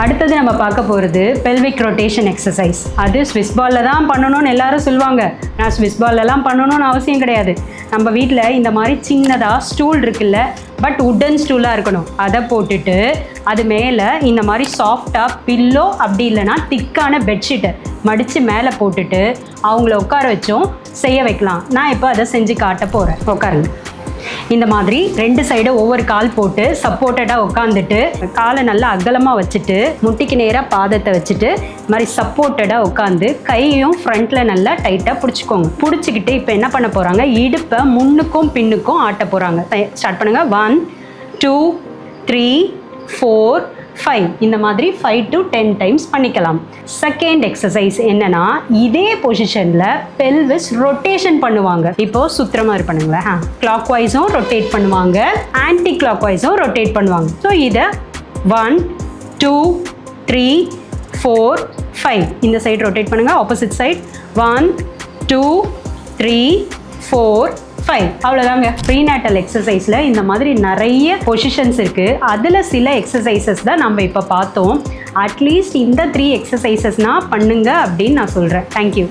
அடுத்தது நம்ம பார்க்க போகிறது பெல்விக் ரொட்டேஷன் எக்ஸசைஸ். அது ஸ்விஸ் பாலில் தான் பண்ணணும்னு எல்லாரும் சொல்லுவாங்க. நான் ஸ்விஸ் பால்லலாம் பண்ணணும்னு அவசியம் கிடையாது. நம்ம வீட்டில் இந்த மாதிரி சின்னதாக ஸ்டூல் இருக்குல்ல, பட் உட்டன் ஸ்டூலாக இருக்கணும். அதை போட்டுட்டு அது மேலே இந்த மாதிரி சாஃப்டாக பில்லோ அப்படி இல்லைன்னா திக்கான பெட்ஷீட்டை மடித்து மேலே போட்டுட்டு அவங்கள உட்கார வச்சும் செய்ய வைக்கலாம். நான் இப்போ அதை செஞ்சு காட்ட போகிறேன். உட்காருங்க. இந்த மாதிரி 2 சைடு ஒவ்வொரு கால் போட்டு சப்போர்ட்டடாக உட்காந்துட்டு காலை நல்லா அகலமாக வச்சுட்டு முட்டிக்கு நேராக பாதத்தை வச்சுட்டு இது மாதிரி சப்போர்ட்டடாக உட்காந்து கையும் ஃப்ரண்ட்டில் நல்லா டைட்டாக பிடிச்சிக்கோங்க. பிடிச்சிக்கிட்டு இப்போ என்ன பண்ண போகிறாங்க, இடுப்பை முன்னுக்கும் பின்னுக்கும் ஆட்ட போகிறாங்க. ஸ்டார்ட் பண்ணுங்கள். 1 2 3 4 5. இந்த மாதிரி 5 to 10 டைம்ஸ் பண்ணிக்கலாம். செகண்ட் எக்ஸசைஸ் என்னன்னா, இதே பொசிஷனில் பெல்விஸ் ரொட்டேஷன் பண்ணுவாங்க. இப்போ சுத்துற மாதிரி பண்ணுங்களேன். கிளாக் வைஸும் ரொட்டேட் பண்ணுவாங்க, ஆன்டி கிளாக் வைஸும் ரொட்டேட் பண்ணுவாங்க. ஸோ இதை 1 2 3 4 5 இந்த சைடு ரொட்டேட் பண்ணுங்க. Opposite side 1 2 3 4 5. அவ்வளோதாங்க. ப்ரீநேட்டல் எக்ஸசைஸில் இந்த மாதிரி நிறைய பொசிஷன்ஸ் இருக்குது. அதில் சில எக்ஸசைசஸ் தான் நம்ம இப்போ பார்த்தோம். அட்லீஸ்ட் இந்த 3 எக்ஸசைசஸ்னால் பண்ணுங்க அப்படின்னு நான் சொல்கிறேன். தேங்க்யூ.